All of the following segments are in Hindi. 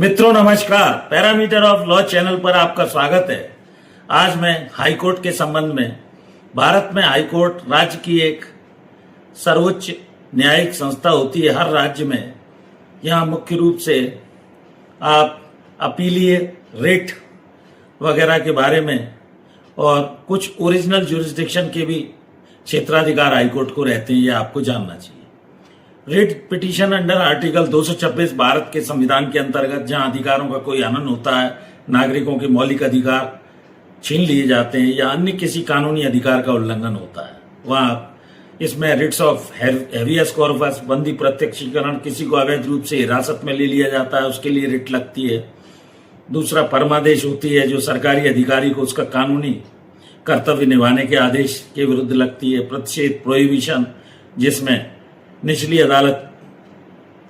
मित्रों नमस्कार, पैरामीटर ऑफ लॉ चैनल पर आपका स्वागत है। आज मैं हाईकोर्ट के संबंध में, भारत में हाईकोर्ट राज्य की एक सर्वोच्च न्यायिक संस्था होती है हर राज्य में। यहाँ मुख्य रूप से आप अपीलीय रिट वगैरह के बारे में और कुछ ओरिजिनल ज्यूरिसडिक्शन के भी क्षेत्राधिकार हाईकोर्ट को रहते हैं, यह आपको जानना चाहिए। Writ petition under article 226 Bharat के संविधान के अंतर्गत जहां अधिकारों का कोई हनन होता है, नागरिकों के मौलिक अधिकार छीन लिए जाते हैं या अन्य किसी कानूनी अधिकार का उल्लंघन होता है, वहां इसमें रिट्स ऑफ हेवियस कॉर्पस, बंदी प्रत्यक्षीकरण, किसी को अवैध रूप से हिरासत में ले लिया जाता है उसके लिए रिट लगती है। दूसरा परमादेश होती है जो सरकारी अधिकारी को उसका कानूनी कर्तव्य निभाने के आदेश के विरुद्ध लगती है। प्रतिषेध प्रोहिबिशन, जिसमें निचली अदालत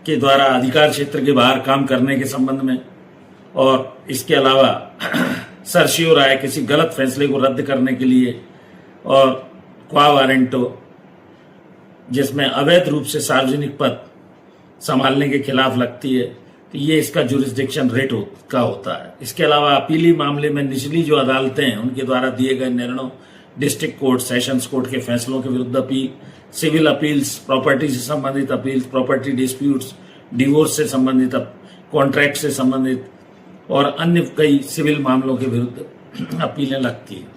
के द्वारा अधिकार क्षेत्र के बाहर काम करने के संबंध में, और इसके अलावा सर्शियो राय, किसी गलत फैसले को रद्द करने के लिए, और क्वा वारंटो, जिसमें अवैध रूप से सार्वजनिक पद संभालने के खिलाफ लगती है, तो ये इसका जुरिसडिक्शन रिट का होता है। इसके अलावा अपीली मामले में निचली जो अदालतें हैं उनके द्वारा दिए गए निर्णयों, डिस्ट्रिक्ट कोर्ट, सेशंस कोर्ट के फैसलों के विरुद्ध अपील, सिविल अपील्स, प्रॉपर्टी से संबंधित अपील्स, प्रॉपर्टी डिस्प्यूट्स, डिवोर्स से संबंधित, कॉन्ट्रैक्ट से संबंधित और अन्य कई सिविल मामलों के विरुद्ध अपीलें लगती है।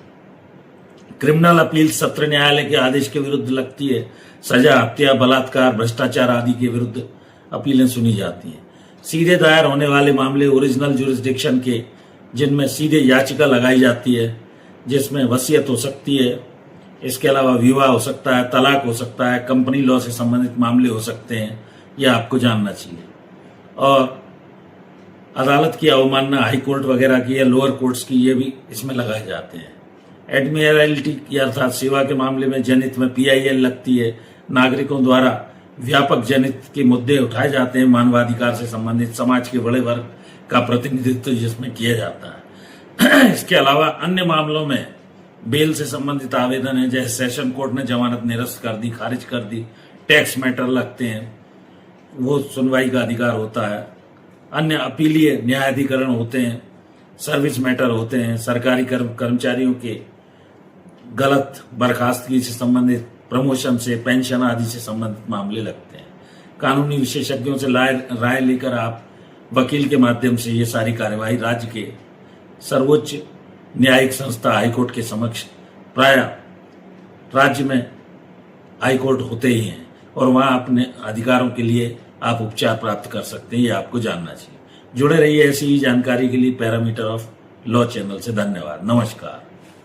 क्रिमिनल अपील सत्र न्यायालय के आदेश के विरुद्ध लगती है। सजा, हत्या, बलात्कार, भ्रष्टाचार आदि के विरुद्ध अपीलें सुनी जाती हैं। सीधे दायर होने वाले मामले ओरिजिनल ज्यूरिसडिक्शन के, जिनमें सीधे याचिका लगाई जाती है, जिसमें वसीयत हो सकती है, इसके अलावा विवाह हो सकता है, तलाक हो सकता है, कंपनी लॉ से संबंधित मामले हो सकते हैं, यह आपको जानना चाहिए। और अदालत की अवमानना हाई कोर्ट वगैरह की या लोअर कोर्ट्स की, ये भी इसमें लगाए जाते हैं। एडमिरल्टी अर्थात सेवा के मामले में जनहित में PIL लगती है। नागरिकों द्वारा व्यापक जनहित के मुद्दे उठाए जाते हैं, मानवाधिकार से संबंधित, समाज के बड़े वर्ग का प्रतिनिधित्व जिसमें किया जाता है। इसके अलावा अन्य मामलों में बेल से संबंधित आवेदन है, जैसे सेशन कोर्ट ने जमानत निरस्त कर दी, खारिज कर दी, टैक्स मैटर लगते हैं, वो सुनवाई का अधिकार होता है। अन्य अपीलीय न्यायाधिकरण होते हैं, सर्विस मैटर होते हैं, सरकारी कर्मचारियों के गलत बर्खास्तगी से संबंधित, प्रमोशन से, पेंशन आदि से संबंधित मामले लगते हैं। कानूनी विशेषज्ञों से राय लेकर आप वकील के माध्यम से ये सारी कार्यवाही राज्य के सर्वोच्च न्यायिक संस्था हाईकोर्ट के समक्ष, प्राय राज्य में हाईकोर्ट होते ही हैं, और वहां अपने अधिकारों के लिए आप उपचार प्राप्त कर सकते हैं, ये आपको जानना चाहिए। जुड़े रहिए ऐसी ही जानकारी के लिए पैरामीटर ऑफ लॉ चैनल से। धन्यवाद, नमस्कार।